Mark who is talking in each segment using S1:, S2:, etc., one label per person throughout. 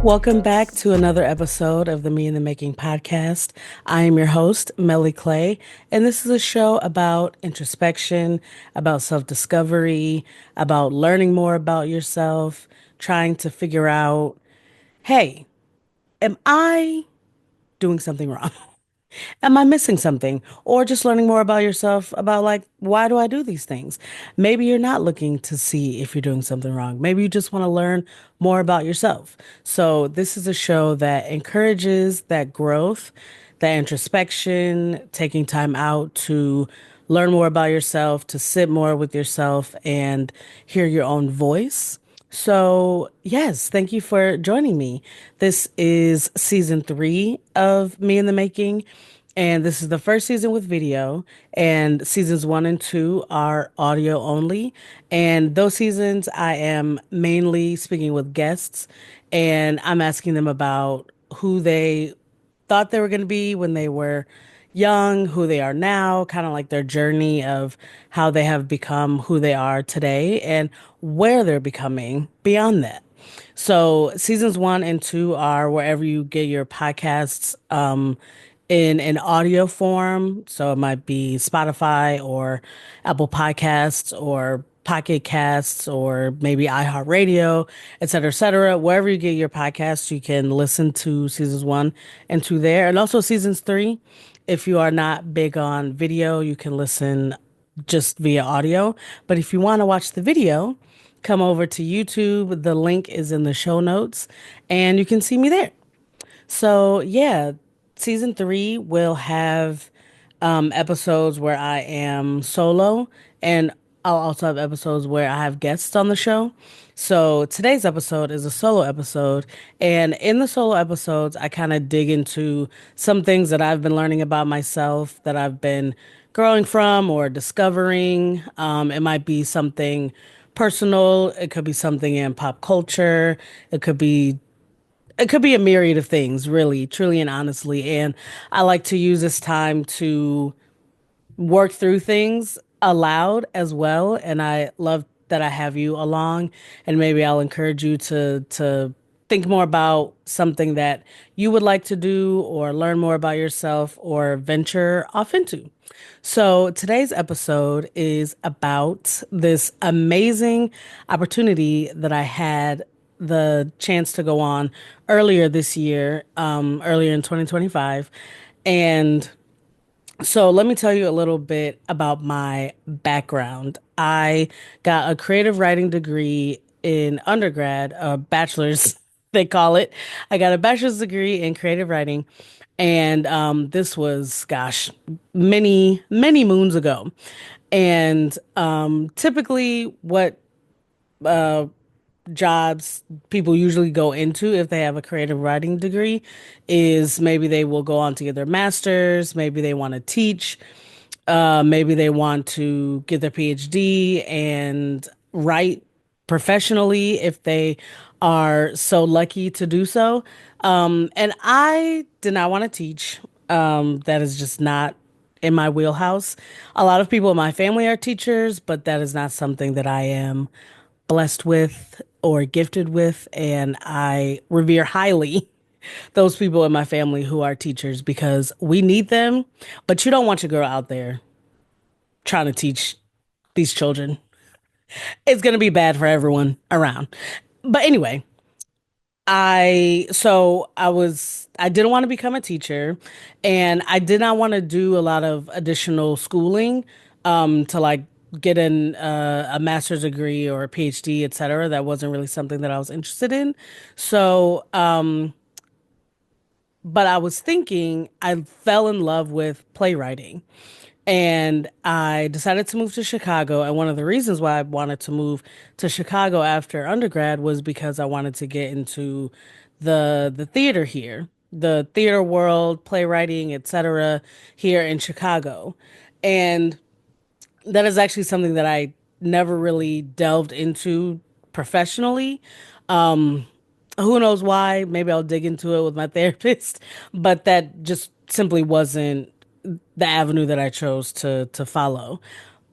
S1: Welcome back to another episode of the Me in the Making podcast. I am your host, Melly Clay, and this is a show about introspection, about self discovery, about learning more about yourself, trying to figure out, hey, am I doing something wrong? Am I missing something? Or just learning more about yourself about like, why do I do these things? Maybe you're not looking to see if you're doing something wrong. Maybe you just want to learn more about yourself. So, this is a show that encourages that growth, that introspection, taking time out to learn more about yourself, to sit more with yourself and hear your own voice. So, yes, thank you for joining me. This is season 3 of Me in the Making, and this is the first season with video, and seasons 1 and 2 are audio only. And those seasons, I am mainly speaking with guests, and I'm asking them about who they thought they were going to be when they were young, who they are now, kind of like their journey of how they have become who they are today and where they're becoming beyond that. So, seasons 1 and 2 are wherever you get your podcasts in an audio form. So, it might be Spotify or Apple Podcasts or Pocket Casts or maybe iHeartRadio, et cetera, et cetera. Wherever you get your podcasts, you can listen to seasons 1 and 2 there. And also seasons 3. If you are not big on video, you can listen just via audio. But if you want to watch the video, come over to YouTube. The link is in the show notes and you can see me there. So, yeah, season 3 will have episodes where I am solo, and I'll also have episodes where I have guests on the show. So, today's episode is a solo episode, and in the solo episodes, I kind of dig into some things that I've been learning about myself, that I've been growing from or discovering. It might be something personal, it could be something in pop culture, it could be it could be a myriad of things, really, truly and honestly. And I like to use this time to work through things aloud as well. And I love that I have you along. And maybe I'll encourage you to think more about something that you would like to do or learn more about yourself or venture off into. So today's episode is about this amazing opportunity that I had the chance to go on earlier this year, earlier in 2025. And so let me tell you a little bit about my background. I got a creative writing degree in undergrad, a bachelor's, they call it. I got a bachelor's degree in creative writing. And this was, gosh, many, many moons ago. And typically, what jobs people usually go into if they have a creative writing degree is maybe they will go on to get their master's, maybe they want to teach, maybe they want to get their PhD and write professionally if they are so lucky to do so. And I did not want to teach. That is just not in my wheelhouse. A lot of people in my family are teachers, but that is not something that I am blessed with or gifted with. And I revere highly those people in my family who are teachers because we need them, but you don't want your girl out there trying to teach these children. It's going to be bad for everyone around. But anyway, I didn't want to become a teacher and I did not want to do a lot of additional schooling to like get a master's degree or a PhD, et cetera. That wasn't really something that I was interested in. So, but I was thinking I fell in love with playwriting. And I decided to move to Chicago. And one of the reasons why I wanted to move to Chicago after undergrad was because I wanted to get into the theater here, the theater world, playwriting, etc., here in Chicago. And that is actually something that I never really delved into professionally. Who knows why? Maybe I'll dig into it with my therapist, but that just simply wasn't the avenue that I chose to follow.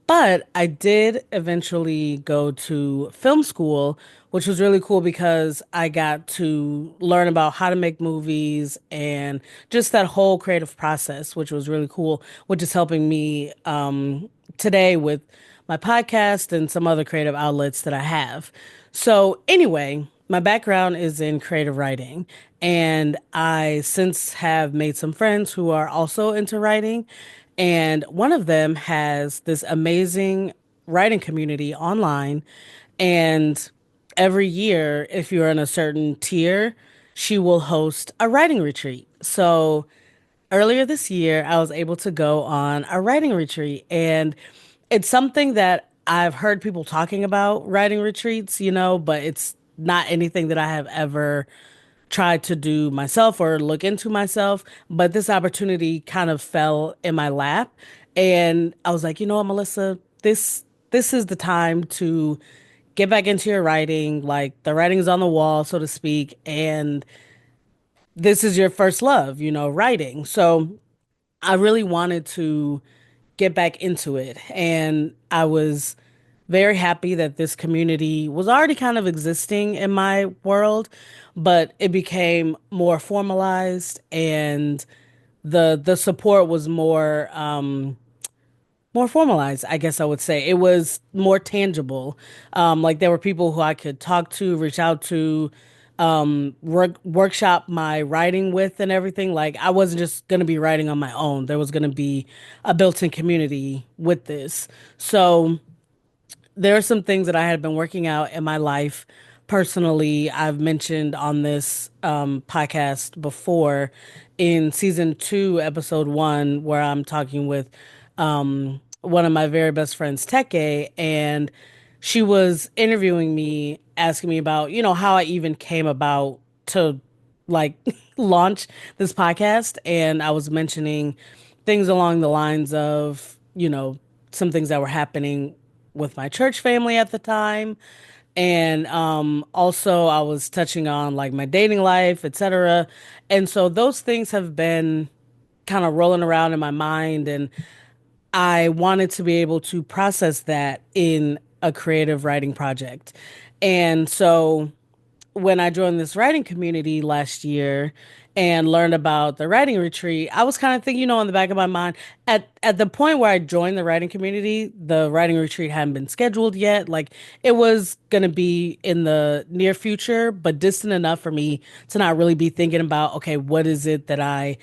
S1: But I did eventually go to film school, which was really cool because I got to learn about how to make movies and just that whole creative process, which was really cool, which is helping me today with my podcast and some other creative outlets that I have. So, anyway, my background is in creative writing, and I since have made some friends who are also into writing. And one of them has this amazing writing community online. And every year, if you're in a certain tier, she will host a writing retreat. So earlier this year, I was able to go on a writing retreat. And it's something that I've heard people talking about writing retreats, but it's not anything that I have ever tried to do myself or look into myself. But this opportunity kind of fell in my lap. And I was like, you know what, Melissa, this is the time to get back into your writing. Like the writing's on the wall, so to speak. And this is your first love, writing. So I really wanted to get back into it. And I was very happy that this community was already kind of existing in my world, but it became more formalized and the support was more formalized, I guess I would say. It was more tangible. Like there were people who I could talk to, reach out to, workshop my writing with and everything. Like I wasn't just going to be writing on my own. There was going to be a built-in community with this. So there are some things that I had been working out in my life personally. I've mentioned on this podcast before in season two, episode one, where I'm talking with one of my very best friends, Teke, and she was interviewing me, asking me about, how I even came about to like launch this podcast. And I was mentioning things along the lines of, some things that were happening with my church family at the time. And also I was touching on like my dating life, etc. And so those things have been kind of rolling around in my mind, and I wanted to be able to process that in a creative writing project. And so when I joined this writing community last year and learned about the writing retreat, I was kind of thinking, in the back of my mind, at the point where I joined the writing community, the writing retreat hadn't been scheduled yet. Like it was gonna be in the near future, but distant enough for me to not really be thinking about, okay, what is it that I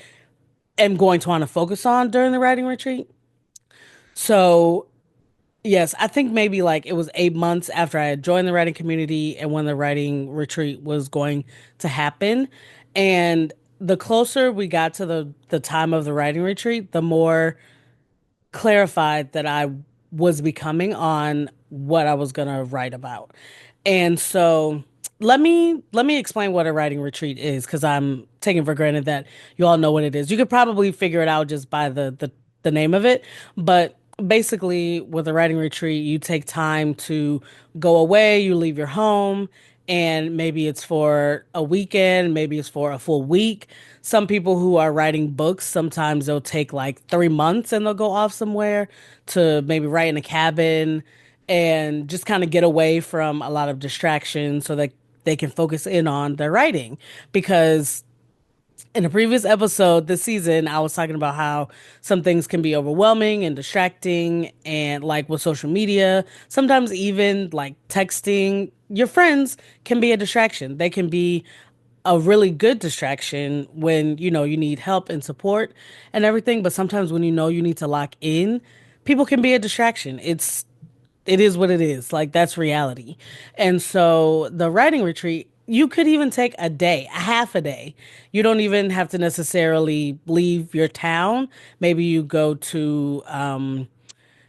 S1: am going to want to focus on during the writing retreat? So yes, I think maybe like it was 8 months after I had joined the writing community and when the writing retreat was going to happen. And the closer we got to the time of the writing retreat, the more clarified that I was becoming on what I was gonna write about. And so let me explain what a writing retreat is because I'm taking for granted that you all know what it is. You could probably figure it out just by the name of it, but basically with a writing retreat, you take time to go away, you leave your home, and maybe it's for a weekend, maybe it's for a full week. Some people who are writing books, sometimes they'll take like 3 months and they'll go off somewhere to maybe write in a cabin and just kind of get away from a lot of distractions so that they can focus in on their writing. Because in a previous episode this season, I was talking about how some things can be overwhelming and distracting, and like with social media, sometimes even like texting your friends can be a distraction. They can be a really good distraction when you need help and support and everything, but sometimes when you need to lock in, people can be a distraction. It is what it is. Like that's reality. And so the writing retreat, you could even take a day, a half a day. You don't even have to necessarily leave your town. Maybe you go to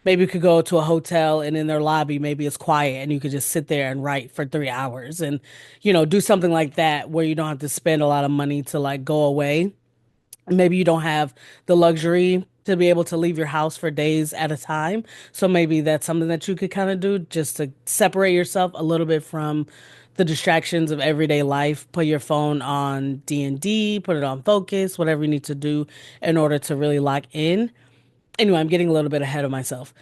S1: maybe you could go to a hotel and in their lobby, maybe it's quiet and you could just sit there and write for 3 hours and, do something like that where you don't have to spend a lot of money to like go away. Maybe you don't have the luxury to be able to leave your house for days at a time. So maybe that's something that you could kind of do just to separate yourself a little bit from the distractions of everyday life. Put your phone on D&D, put it on focus, whatever you need to do in order to really lock in. Anyway, I'm getting a little bit ahead of myself.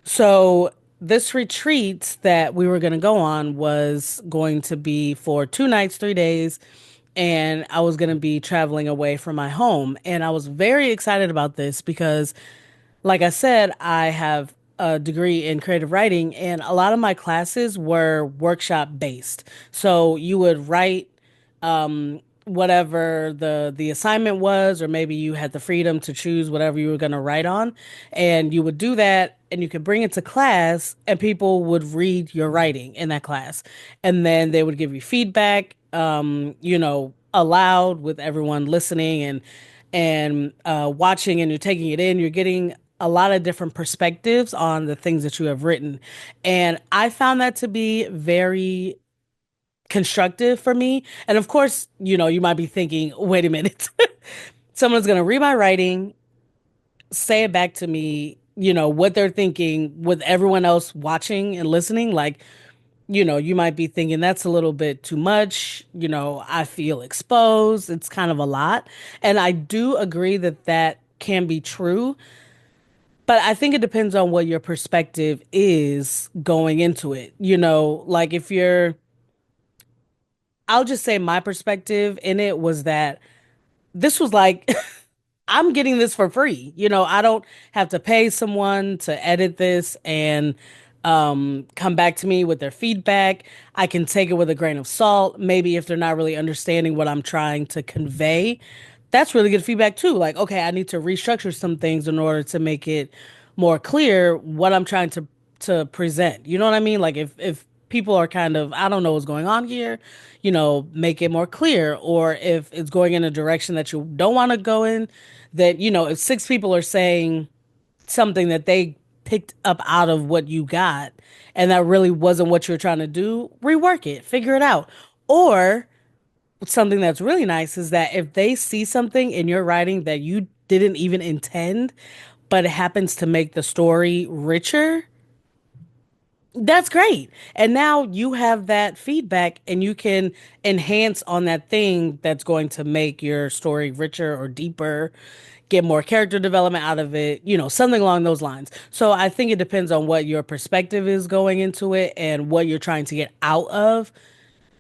S1: So this retreat that we were going to go on was going to be for 2 nights, 3 days, and I was going to be traveling away from my home. And I was very excited about this because, like I said, I have a degree in creative writing, and a lot of my classes were workshop based. So you would write whatever the assignment was, or maybe you had the freedom to choose whatever you were going to write on, and you would do that, and you could bring it to class, and people would read your writing in that class, and then they would give you feedback, aloud with everyone listening and watching, and you're taking it in. You're getting a lot of different perspectives on the things that you have written, and I found that to be very constructive for me. And of course, you might be thinking, wait a minute, someone's going to read my writing, say it back to me, what they're thinking with everyone else watching and listening. Like, you might be thinking that's a little bit too much. I feel exposed. It's kind of a lot. And I do agree that that can be true. But I think it depends on what your perspective is going into it. Like if you're, I'll just say my perspective in it was that this was like I'm getting this for free. I don't have to pay someone to edit this and come back to me with their feedback. I can take it with a grain of salt. Maybe if they're not really understanding what I'm trying to convey, that's really good feedback too. Like, okay, I need to restructure some things in order to make it more clear what I'm trying to present. You know what I mean? Like if people are kind of, I don't know what's going on here, make it more clear. Or if it's going in a direction that you don't want to go in, that, if six people are saying something that they picked up out of what you got and that really wasn't what you're trying to do, rework it, figure it out. Or something that's really nice is that if they see something in your writing that you didn't even intend, but it happens to make the story richer, that's great. And now you have that feedback and you can enhance on that thing that's going to make your story richer or deeper, get more character development out of it, something along those lines. So I think it depends on what your perspective is going into it and what you're trying to get out of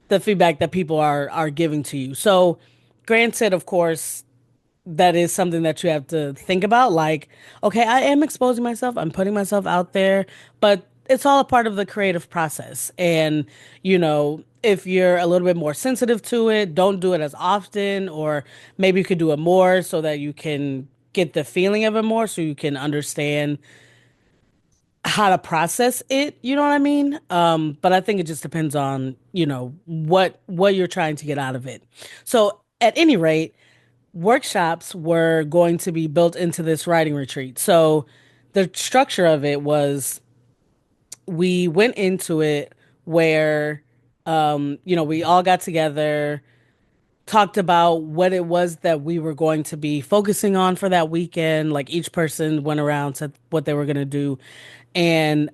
S1: the feedback that people are giving to you. So granted, of course, that is something that you have to think about. Like, okay, I am exposing myself, I'm putting myself out there, but it's all a part of the creative process. And, if you're a little bit more sensitive to it, don't do it as often, or maybe you could do it more so that you can get the feeling of it more so you can understand how to process it, you know what I mean? But I think it just depends on, what you're trying to get out of it. So at any rate, workshops were going to be built into this writing retreat. So the structure of it was we went into it where we all got together, talked about what it was that we were going to be focusing on for that weekend. Like each person went around to what they were going to do. And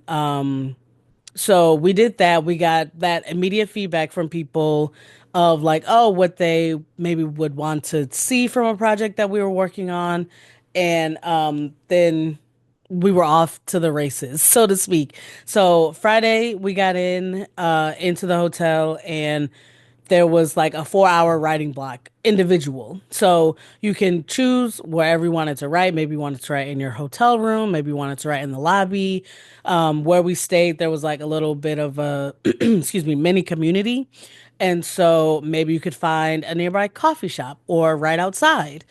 S1: so we did that. We got that immediate feedback from people of like, oh, what they maybe would want to see from a project that we were working on. And then we were off to the races, so to speak. So Friday we got into the hotel, and there was like a 4 hour writing block individual. So you can choose wherever you wanted to write. Maybe you wanted to write in your hotel room. Maybe you wanted to write in the lobby. Where we stayed, there was like a little bit of a, excuse me, mini community. And so maybe you could find a nearby coffee shop or right outside,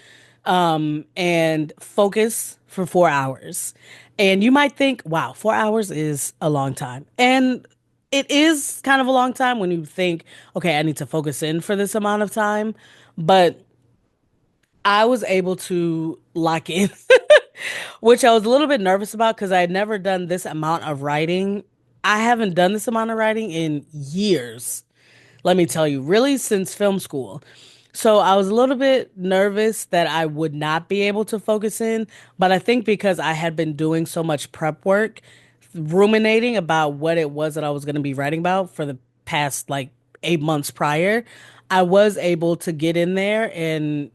S1: and focus for 4 hours. And you might think, wow, 4 hours is a long time. And it is kind of a long time when you think, okay, I need to focus in for this amount of time. But I was able to lock in, which I was a little bit nervous about because I had never done this amount of writing. I haven't done this amount of writing in years, let me tell you, really since film school. So I was a little bit nervous that I would not be able to focus in, but I think because I had been doing so much prep work, ruminating about what it was that I was going to be writing about for the past like 8 months prior, I was able to get in there and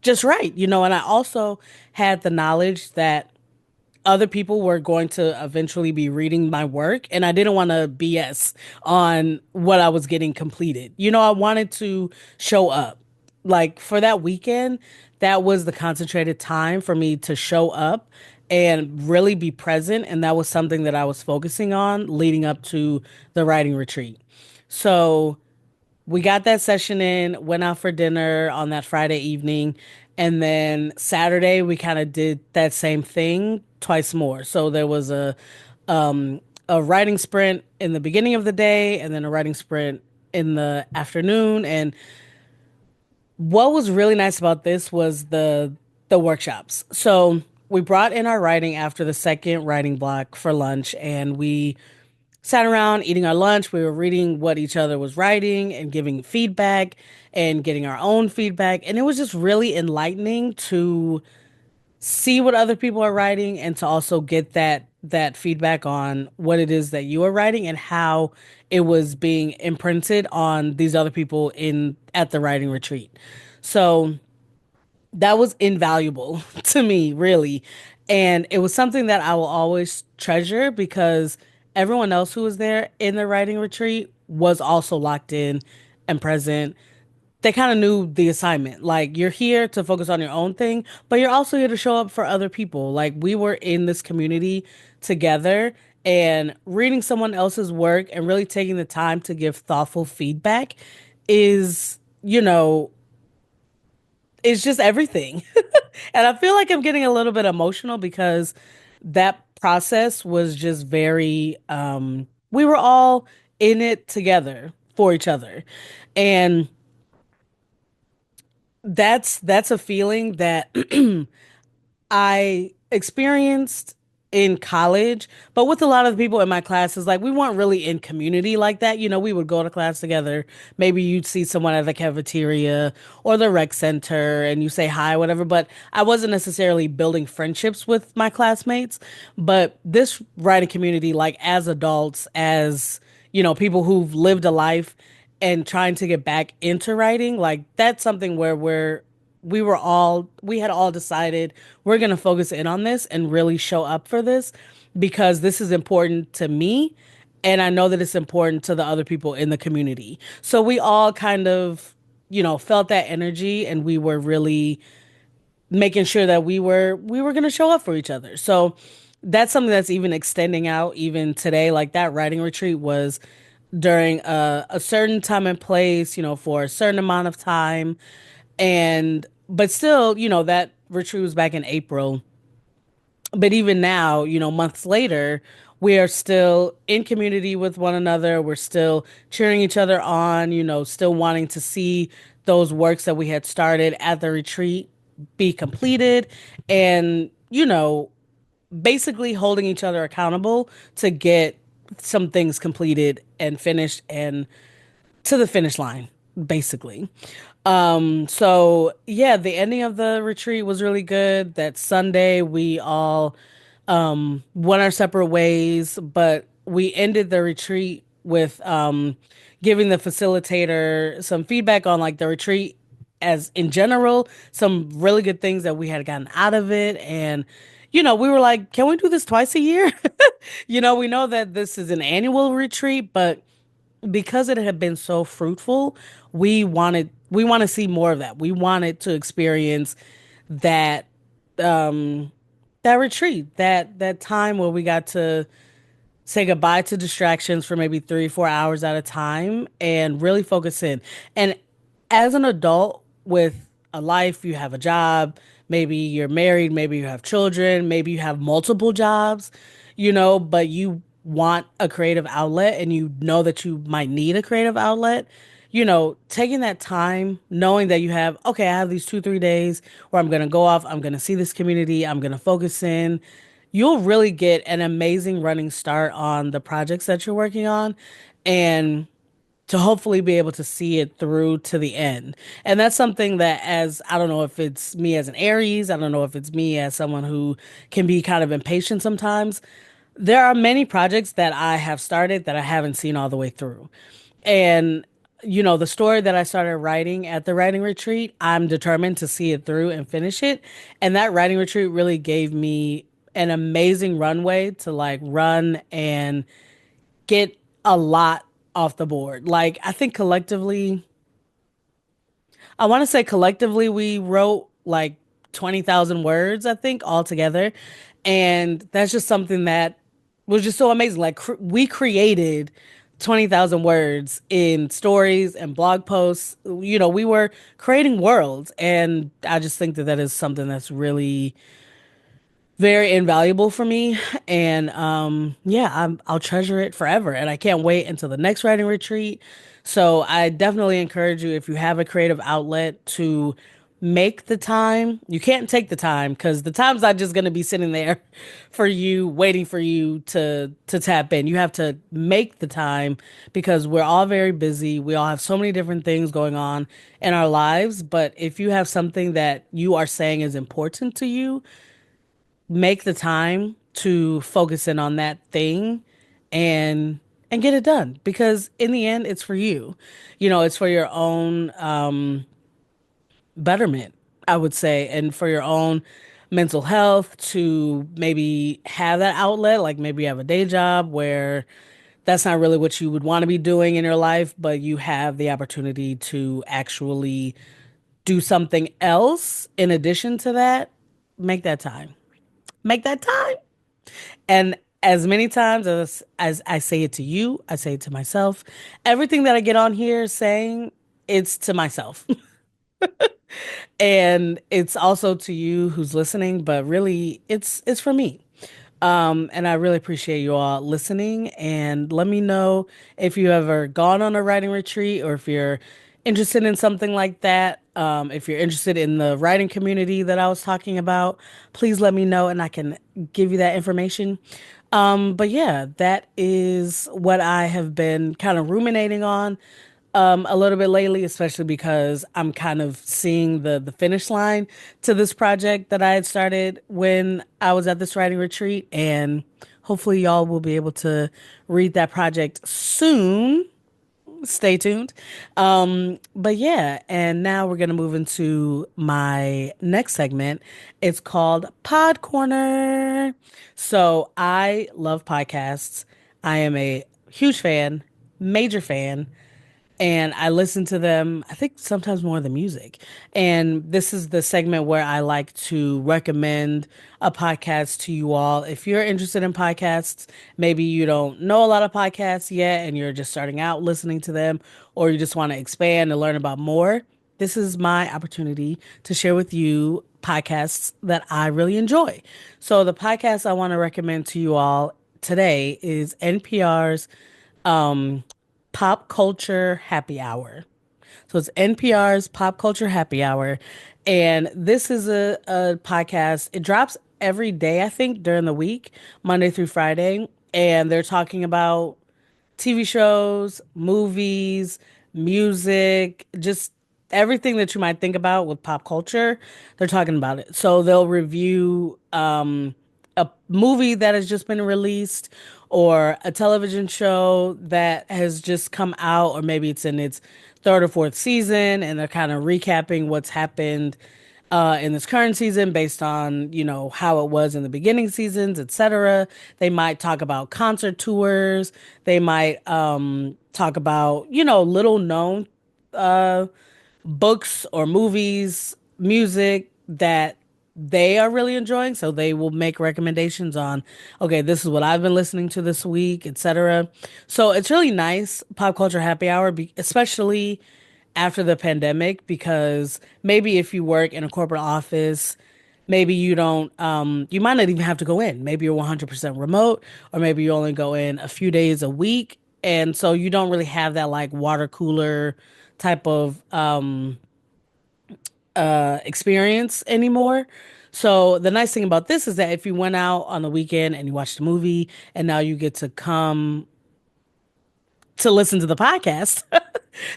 S1: just write, and I also had the knowledge that other people were going to eventually be reading my work, and I didn't want to BS on what I was getting completed. I wanted to show up. Like for that weekend, that was the concentrated time for me to show up and really be present. And that was something that I was focusing on leading up to the writing retreat. So we got that session in, went out for dinner on that Friday evening, and then Saturday we kind of did that same thing twice more. So there was a writing sprint in the beginning of the day and then a writing sprint in the afternoon. And what was really nice about this was the workshops. So we brought in our writing after the second writing block for lunch, and we sat around eating our lunch. We were reading what each other was writing and giving feedback and getting our own feedback. And it was just really enlightening to see what other people are writing and to also get that feedback on what it is that you are writing and how it was being imprinted on these other people in at the writing retreat. So that was invaluable to me, really. And it was something that I will always treasure because everyone else who was there in the writing retreat was also locked in and present. They kind of knew the assignment. Like, you're here to focus on your own thing, but you're also here to show up for other people. Like, we were in this community together, and reading someone else's work and really taking the time to give thoughtful feedback is, it's just everything. And I feel like I'm getting a little bit emotional because that process was just very, we were all in it together for each other. And that's a feeling that I experienced in college, but with a lot of the people in my classes, like we weren't really in community like that. We would go to class together. Maybe you'd see someone at the cafeteria or the rec center and you say hi, whatever. But I wasn't necessarily building friendships with my classmates. But this writing community, like as adults, as people who've lived a life and trying to get back into writing, like that's something where we had all decided we're going to focus in on this and really show up for this because this is important to me and I know that it's important to the other people in the community. So we all kind of, felt that energy and we were really making sure that we were going to show up for each other. So that's something that's even extending out even today. Like that writing retreat was during a certain time and place, for a certain amount of time. And but still, that retreat was back in April. But even now, months later, we are still in community with one another. We're still cheering each other on, still wanting to see those works that we had started at the retreat be completed and, basically holding each other accountable to get some things completed and finished and to the finish line, basically. So yeah, the ending of the retreat was really good. That Sunday we all went our separate ways, but we ended the retreat with giving the facilitator some feedback on like the retreat as in general, some really good things that we had gotten out of it. And, we were like, can we do this twice a year? We know that this is an annual retreat, but because it had been so fruitful, we want to see more of that. We wanted to experience that um that retreat, that time where we got to say goodbye to distractions for maybe 3, 4 hours at a time and really focus in. And as an adult with a life, you have a job, maybe you're married, maybe you have children, maybe you have multiple jobs, but you want a creative outlet and you know that you might need a creative outlet. Taking that time, knowing that you have, okay, I have these 2, 3 days where I'm going to go off, I'm going to see this community, I'm going to focus in, you'll really get an amazing running start on the projects that you're working on and to hopefully be able to see it through to the end. And that's something that as I don't know if it's me as an Aries, I don't know if it's me as someone who can be kind of impatient sometimes. There are many projects that I have started that I haven't seen all the way through. And the story that I started writing at the writing retreat, I'm determined to see it through and finish it. And that writing retreat really gave me an amazing runway to like run and get a lot off the board. Like I think collectively, I want to say collectively we wrote like 20,000 words, I think, all together. And that's just something that was just so amazing. Like we created 20,000 words in stories and blog posts. You know, we were creating worlds. And I just think that that is something that's really very invaluable for me. And yeah, I'll treasure it forever. And I can't wait until the next writing retreat. So I definitely encourage you if you have a creative outlet to make the time. You can't take the time because the time's not just going to be sitting there for you, waiting for you to tap in. You have to make the time because we're all very busy. We all have so many different things going on in our lives. But if you have something that you are saying is important to you, make the time to focus in on that thing and get it done because in the end it's for you. You know, it's for your own betterment, I would say, and for your own mental health to maybe have that outlet. Like maybe you have a day job where that's not really what you would want to be doing in your life, but you have the opportunity to actually do something else in addition to that. Make that time. Make that time. And as many times as I say it to you, I say it to myself. Everything that I get on here saying, it's to myself. And it's also to you who's listening, but really it's for me. And I really appreciate you all listening. And let me know if you ever gone on a writing retreat or if you're interested in something like that. If you're interested in the writing community that I was talking about, please let me know and I can give you that information. But yeah, that is what I have been kind of ruminating on a little bit lately, especially because I'm kind of seeing the finish line to this project that I had started when I was at this writing retreat, and hopefully y'all will be able to read that project soon. Stay tuned. But yeah, and now we're gonna move into my next segment. It's called Pod Corner. So I love podcasts. I am a huge fan, major fan, and I listen to them, I think sometimes more than music. And this is the segment where I like to recommend a podcast to you all. If you're interested in podcasts, maybe you don't know a lot of podcasts yet and you're just starting out listening to them, or you just want to expand and learn about more. This is my opportunity to share with you podcasts that I really enjoy. So, the podcast I want to recommend to you all today is NPR's um, Pop Culture Happy Hour. So it's NPR's Pop Culture Happy Hour. And this is a podcast. It drops every day, I think, during the week, Monday through Friday. And they're talking about TV shows, movies, music, just everything that you might think about with pop culture. They're talking about it. So they'll review a movie that has just been released or a television show that has just come out, or maybe it's in its third or fourth season, and they're kind of recapping what's happened in this current season based on, you know, how it was in the beginning seasons, etc. They might talk about concert tours. They might talk about, you know, little known uh, books or movies, music that they are really enjoying. So they will make recommendations on, okay, this is what I've been listening to this week, etc. So it's really nice, pop culture happy hour, especially after the pandemic, because maybe if you work in a corporate office, maybe you don't, you might not even have to go in. Maybe you're 100% remote, or maybe you only go in a few days a week. And so you don't really have that like water cooler type of experience anymore. So the nice thing about this is that if you went out on the weekend and you watched a movie and now you get to come to listen to the podcast,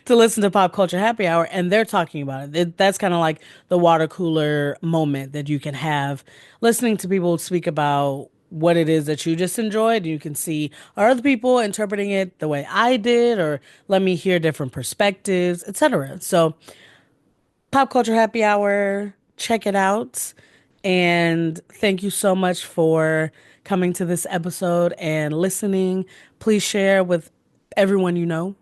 S1: to listen to Pop Culture Happy Hour, and they're talking about it. That's kind of like the water cooler moment that you can have listening to people speak about what it is that you just enjoyed. You can see, are other people interpreting it the way I did, or let me hear different perspectives, etc. So Pop Culture Happy Hour, check it out. And thank you so much for coming to this episode and listening. Please share with everyone you know.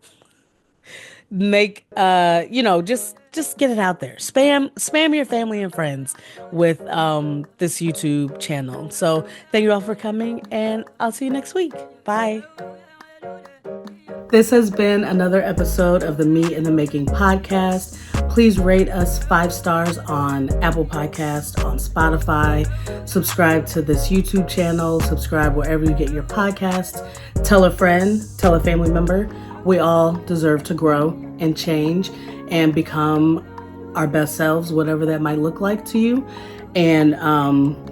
S1: Make just get it out there. Spam your family and friends with this YouTube channel. So thank you all for coming, and I'll see you next week. Bye. This has been another episode of the Me in the Making podcast. Please rate us 5 stars on Apple Podcasts, on Spotify. Subscribe to this YouTube channel. Subscribe wherever you get your podcasts. Tell a friend, tell a family member. We all deserve to grow and change and become our best selves, whatever that might look like to you. And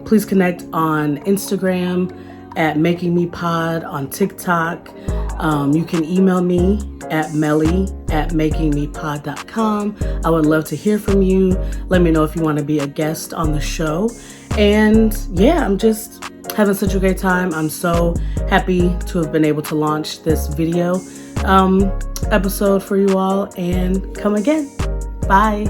S1: please connect on Instagram at Making Me Pod, on TikTok. You can email me at meli@makingmepod.com. I would love to hear from you. Let me know if you want to be a guest on the show. And yeah, I'm just having such a great time. I'm so happy to have been able to launch this video episode for you all, and come again. Bye.